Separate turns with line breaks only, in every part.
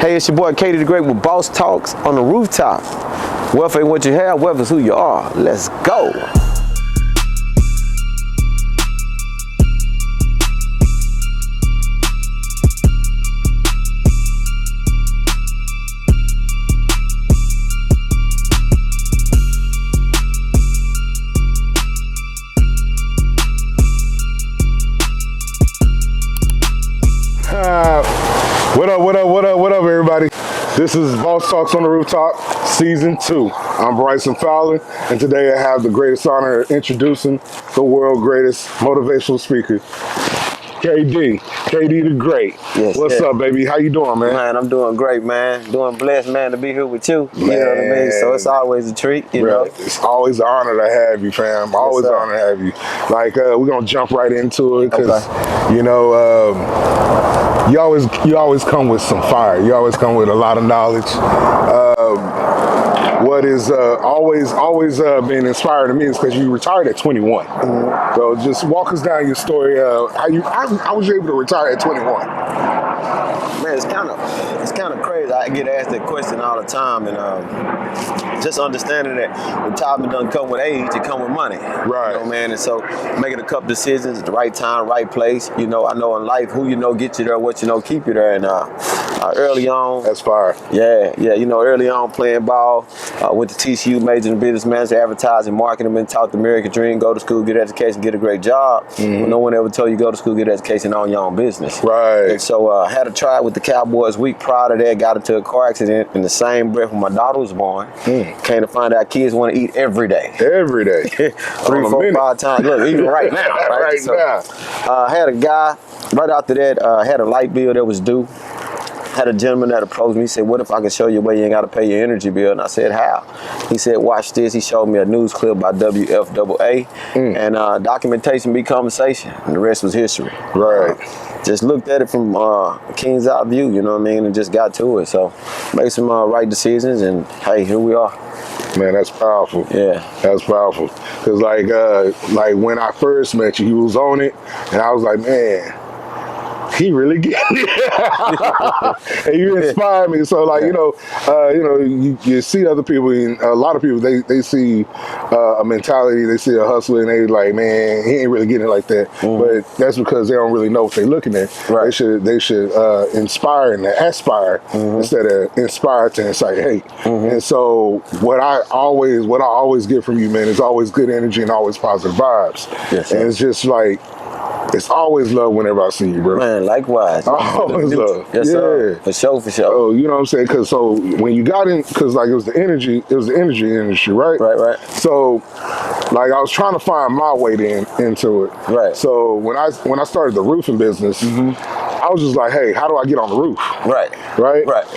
Hey, it's your boy Katie the Great with Boss Talks on the Rooftop. Wealth ain't what you have, wealth is who you are. Let's go.
What up, everybody? This is Boss Talks on the Rooftop, Season 2. I'm Bryson Fowler, and today I have the greatest honor of introducing the world's greatest motivational speaker, KD the Great.
Yes,
What's up, baby? How you doing, man?
Man, I'm doing great, man. Doing blessed, man, to be here with you.
Man.
You know what I mean? So it's always a treat, you know?
It's always an honor to have you, fam. Always an honor to have you. Like, we're going to jump right into it because, you know, you always come with some fire. You always come with a lot of knowledge. What is always been inspiring to me is because you retired at 21. Mm-hmm. So just walk us down your story. How was you able to retire at 21?
Man, it's kind of crazy. I get asked that question all the time, and just understanding that retirement doesn't come with age; it come with money.
Right.
You know, man. And so making a couple decisions at the right time, right place. You know, I know in life who you know get you there, what you know keep you there, and early on.
That's fire.
Yeah. You know, early on playing ball, went to TCU, majored in business management, advertising, marketing, been taught the American dream: go to school, get an education, get a great job. Mm-hmm. But no one ever told you go to school, get an education, own your own business.
Right.
And so I had a try with the Cowboys week prior to that, got into a car accident in the same breath when my daughter was born. Came to find out kids want to eat every day.
Every day.
3, 4, 5 times. Look, even right now. Right now. Had a guy, right after that, had a light bill that was due. Had a gentleman that approached me. He said, what if I can show you a way you ain't got to pay your energy bill? And I said, how? He said, watch this. He showed me a news clip by WFAA, and documentation be conversation. And the rest was history.
Right.
Just looked at it from King's Eye view, you know what I mean, and just got to it. So made some right decisions, and hey, here we are.
Man, that's powerful.
Yeah.
That's powerful. Because like when I first met you, you was on it, and I was like, man, he really get it. And you inspire me. So like, you see other people, and a lot of people, they see a mentality, they see a hustler, and they like, man, he ain't really getting it like that. But that's because they don't really know what they're looking at. Right. They should inspire and aspire instead of inspire to incite hate. And so what I always get from you, man, is always good energy and always positive vibes. Yes, and it's just like, it's always love whenever I see you, bro.
Man, likewise.
Always love.
Yes, sir. For sure.
Oh, you know what I'm saying? Because so when you got in, because like it was the energy industry, right?
Right.
So like I was trying to find my way into it. Right. So when I started the roofing business, I was just like, hey, how do I get on the roof? Right.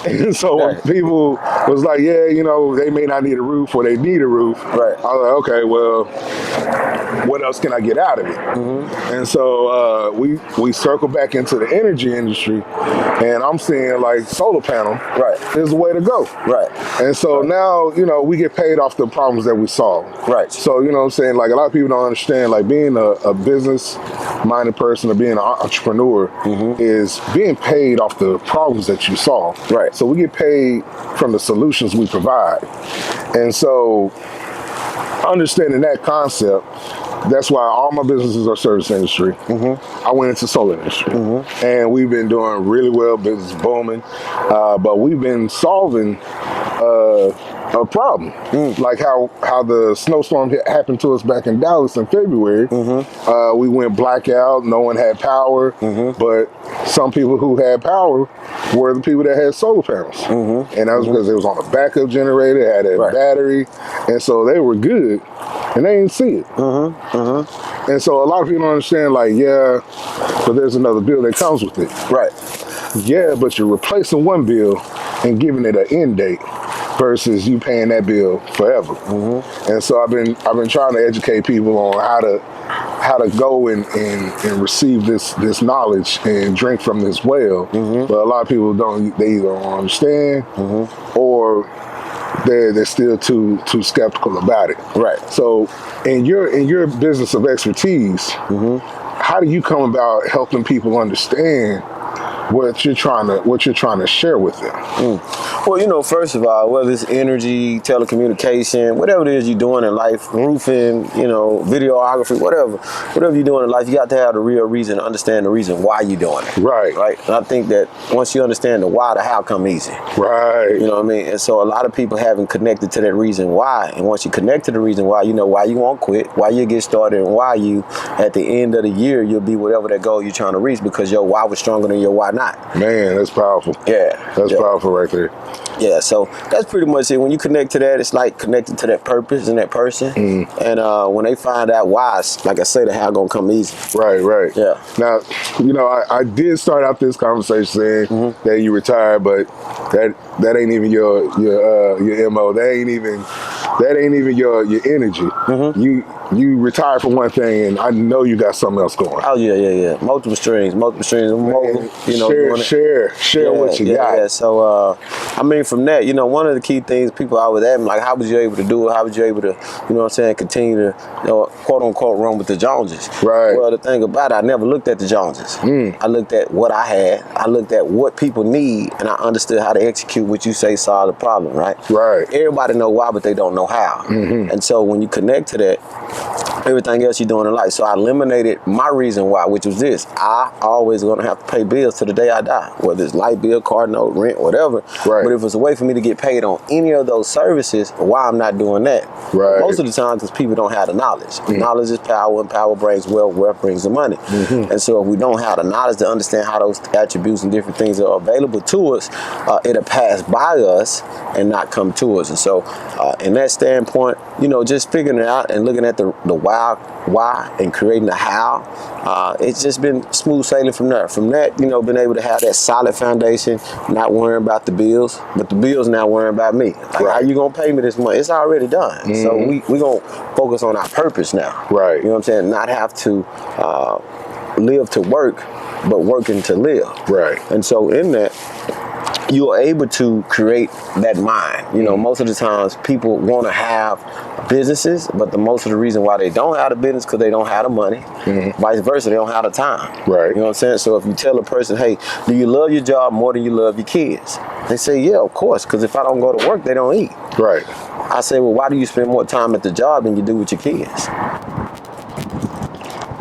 And so when people was like, yeah, you know, they may not need a roof or they need a roof. Right. I was like, okay, well, what else can I get out of it? And so we circle back into the energy industry, and I'm seeing like solar panel is the way to go. Right. And so now, you know, we get paid off the problems that we solve. Right. So, you know what I'm saying? Like a lot of people don't understand, like being a business-minded person or being an entrepreneur is being paid off the problems that you solve. Right. So we get paid from the solutions we provide. And so understanding that concept, that's why all my businesses are service industry. I went into solar industry, and we've been doing really well. Business booming, but we've been solving a problem, like how the snowstorm happened to us back in Dallas in February. We went blackout. No one had power, but some people who had power were the people that had solar panels, and that was because it was on a backup generator, it had a battery, and so they were good, and they didn't see it. And so a lot of people don't understand, like, yeah, but there's another bill that comes with it. Right. Yeah, but you're replacing one bill and giving it an end date versus you paying that bill forever. And so I've been trying to educate people on how to go and receive this knowledge and drink from this well. But a lot of people they either don't understand or they're still too skeptical about it. Right. So in your business of expertise, how do you come about helping people understand what you're trying to share with them.
Well, you know, first of all, whether it's energy, telecommunication, whatever it is you're doing in life, roofing, you know, videography, whatever you're doing in life, you got to have the real reason, understand the reason why you're doing it.
Right.
Right. And I think that once you understand the why, the how come easy.
Right.
You know what I mean? And so a lot of people haven't connected to that reason why. And once you connect to the reason why, you know why you won't quit, why you get started, and why you, at the end of the year, you'll be whatever that goal you're trying to reach, because your why was stronger than your why not.
Man, that's powerful.
Yeah.
That's powerful right there.
Yeah, so that's pretty much it. When you connect to that, it's like connected to that purpose and that person. And when they find out why, it's, like I say, the how gonna come easy.
Right, right.
Yeah.
Now, you know, I did start out this conversation saying that you retired, but that ain't even your MO. That ain't even your energy. You retired from one thing, and I know you got something else going.
Oh yeah. Multiple streams. Mogul, you know,
share what you got.
Yeah. So I mean, from that, you know, one of the key things people always ask me, like, how was you able to do it? How was you able to, you know what I'm saying, continue to, you know, quote unquote, run with the Joneses?
Right.
Well, the thing about it, I never looked at the Joneses. I looked at what I had. I looked at what people need, and I understood how to execute what you say solve the problem. Right.
Right.
Everybody know why, but they don't know how. And so when you connect to that, everything else you're doing in life. So I eliminated my reason why, which was this: I always gonna have to pay bills to the day I die, whether it's light bill, car note, rent, whatever.
Right.
But if it's a way for me to get paid on any of those services, why I'm not doing that?
Right.
Most of the time, because people don't have the knowledge. Knowledge is power, and power brings wealth. Wealth brings the money. And so if we don't have the knowledge to understand how those attributes and different things are available to us, it'll pass by us and not come to us. And so in that standpoint, you know, just figuring it out and looking at the why and creating the how, it's just been smooth sailing from there. From that, you know, been able to have that solid foundation, not worrying about the bills, but the bills now worrying about me. Like, how you gonna pay me this month? It's already done. So we gonna focus on our purpose now.
Right.
You know what I'm saying? Not have to live to work, but working to live.
Right.
And so in that, you are able to create that mind. You know, most of the times people want to have businesses, but most of the reason why they don't have the business because they don't have the money. Vice versa, they don't have the time.
Right.
You know what I'm saying? So if you tell a person, hey, do you love your job more than you love your kids? They say, yeah, of course, because if I don't go to work, they don't eat.
Right.
I say, well, why do you spend more time at the job than you do with your kids?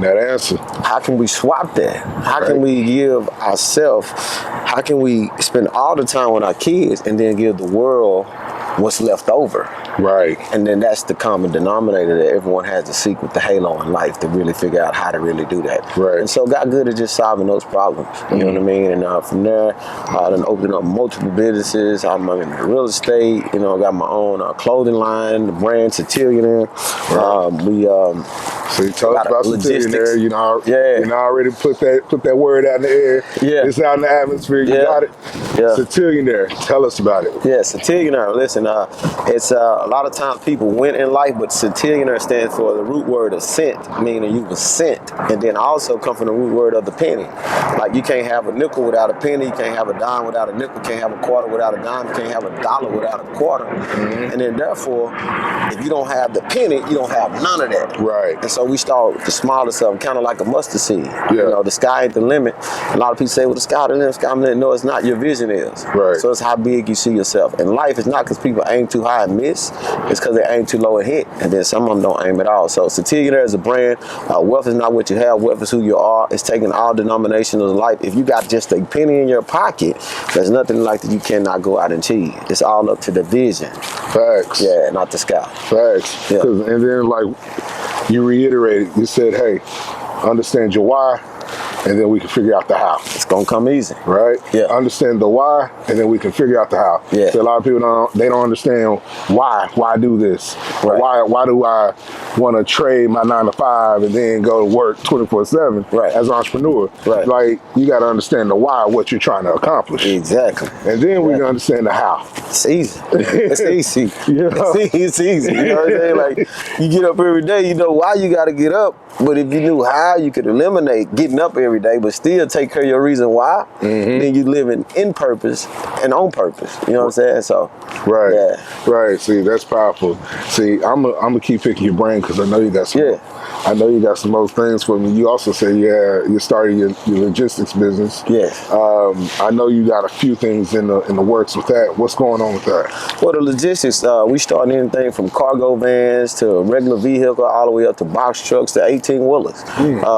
That answer.
How can we swap that? How can we give ourselves, how can we spend all the time with our kids and then give the world what's left over?
Right.
And then that's the common denominator that everyone has to seek with the halo in life, to really figure out how to really do that.
Right.
And so got good at just solving those problems. You know what I mean? And from there, then opened up multiple businesses. I'm in real estate. You know, got my own clothing line, the brand Satillionaire.
So you told us about Satillionaire. You know, you know, already put that word out in the air.
Yeah.
It's out in the atmosphere. You got it.
Yeah.
Satillionaire. Tell us about it.
Yeah, Satillionaire. Listen, it's a lot of times people win in life, but Satillionaire stands for the root word of cent, meaning you were sent, and then also come from the root word of the penny. Like, you can't have a nickel without a penny, you can't have a dime without a nickel, you can't have a quarter without a dime, you can't have a dollar without a quarter. And then therefore, if you don't have the penny, you don't have none of that.
Right.
And so we start with the smallest of them, kind of like a mustard seed.
Yeah.
You know, the sky ain't the limit. A lot of people say, well, the sky the limit, sky the limit. No, it's not. Your vision is.
Right.
So it's how big you see yourself. And life is not because people aim too high and miss. It's because they aim too low and hit. And then some of them don't aim at all. So Satillionaire is a brand. Wealth is not what you have. Wealth is who you are. It's taking all denominations of life. If you got just a penny in your pocket, there's nothing like that you cannot go out and achieve. It's all up to the vision.
Facts.
Yeah, not the sky.
Facts.
Yeah.
And then, like, you reiterated, you said, hey, understand your why, and then we can figure out the how.
It's gonna come easy.
Right?
Yeah.
Understand the why, and then we can figure out the how.
Yeah.
So a lot of people don't understand why I do this.
Right.
Why do I want to trade my 9 to 5 and then go to work 24/7
Right.
as an entrepreneur?
Right.
Like, you got to understand the why, what you're trying to accomplish.
Exactly.
And then we can understand the how.
It's easy. It's easy.
Yeah.
It's easy. You know what I'm saying? Like, you get up every day, you know why you got to get up. But if you knew how you could eliminate getting up every day, but still take care of your reason why, then you living in purpose and on purpose. You know what I'm saying? So,
right,
yeah.
Right. See, that's powerful. See, I'm gonna keep picking your brain because I know you got some.
Yeah.
I know you got some other things for me. You also say, yeah, you started your logistics business.
Yes.
I know you got a few things in the works with that. What's going on with that?
Well, the logistics, we started anything from cargo vans to a regular vehicle, all the way up to box trucks to 18-wheelers.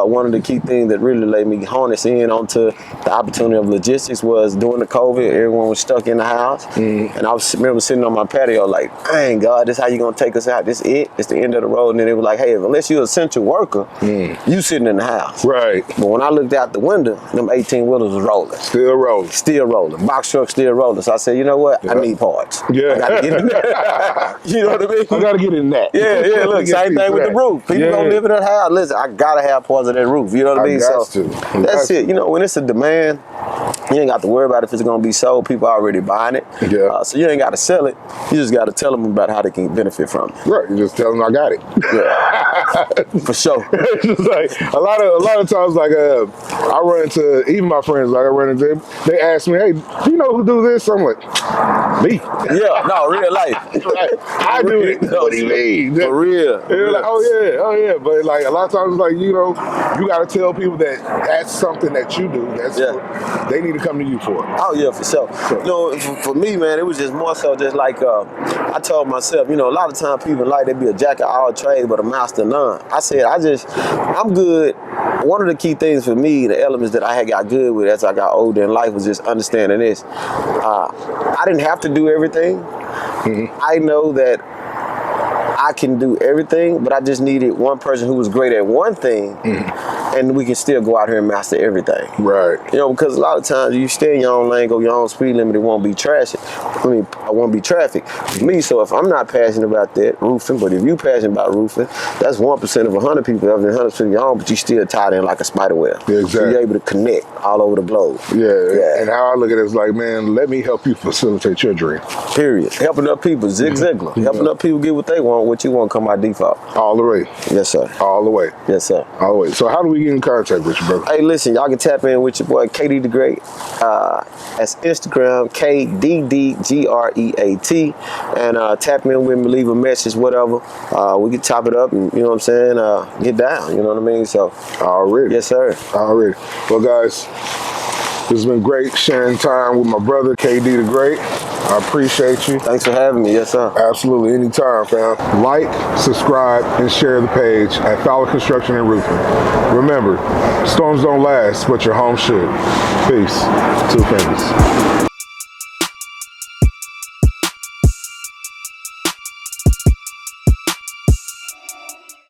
One of the key things that really let me hone us in onto the opportunity of logistics was during the COVID, everyone was stuck in the house. And I remember sitting on my patio like, dang, God, this how you gonna take us out? This it? It's the end of the road. And then they were like, hey, unless you're an essential worker, you sitting in the house.
Right.
But when I looked out the window, them 18-wheelers was rolling.
Still rolling.
Still rolling. Box trucks still rolling. So I said, you know what? I need parts.
Yeah.
I gotta get in that. You know what I mean?
I gotta get in that.
Yeah, look, same thing with the roof. People don't live in that house. Listen, I gotta have parts of that roof. You know what I mean? That's it. You know, when it's a demand, you ain't got to worry about if it's gonna be sold. People are already buying it.
Yeah.
So you ain't got to sell it. You just got to tell them about how they can benefit from it.
Right. You just tell them I got it.
Yeah. For sure.
It's just like a lot of times, like I run into even my friends. Like I run into them, they ask me, "Hey, do you know who do this?" I'm like, "Me."
Yeah. No, real life.
I do it. What do you mean?
For real.
They're like, oh yeah. But like a lot of times, like you know, you got to tell people that that's something that you do. That's what they need to come to you for.
Oh yeah, for sure. You know, for me, man, it was just more so just like I told myself, you know, a lot of times people like they be a jack of all trades but a master of none. I said, I'm good. One of the key things for me, the elements that I had got good with as I got older in life was just understanding this. I didn't have to do everything. I know that I can do everything, but I just needed one person who was great at one thing, and we can still go out here and master everything.
Right.
You know, because a lot of times you stay in your own lane, go your own speed limit, it won't be traffic. I won't be traffic for me. So if I'm not passionate about that roofing, but if you passionate about roofing, that's 1% of 100 people. That's 100% of your own, but you still tied in like a spider web.
Yeah, exactly.
So you're able to connect all over the globe.
Yeah. And how I look at it is like, man, let me help you facilitate your dream.
Period. Helping up people, Zig Ziglar. Helping up people get what they want, what you want come by default.
All the way.
Yes, sir.
All the way.
Yes, sir.
All the way. So how do we get in contact with you, brother?
Hey, listen, y'all can tap in with your boy KD the Great. That's Instagram, KDDGREAT. And tap in with me, leave a message, whatever. We can top it up and, you know what I'm saying, get down, you know what I mean? So,
already.
Yes, sir.
Already. Well, guys, this has been great sharing time with my brother, KD the Great. I appreciate you.
Thanks for having me. Yes, sir.
Absolutely. Anytime, fam. Like, subscribe, and share the page at Fowler Construction and Roofing. Remember, storms don't last, but your home should. Peace. Two fingers.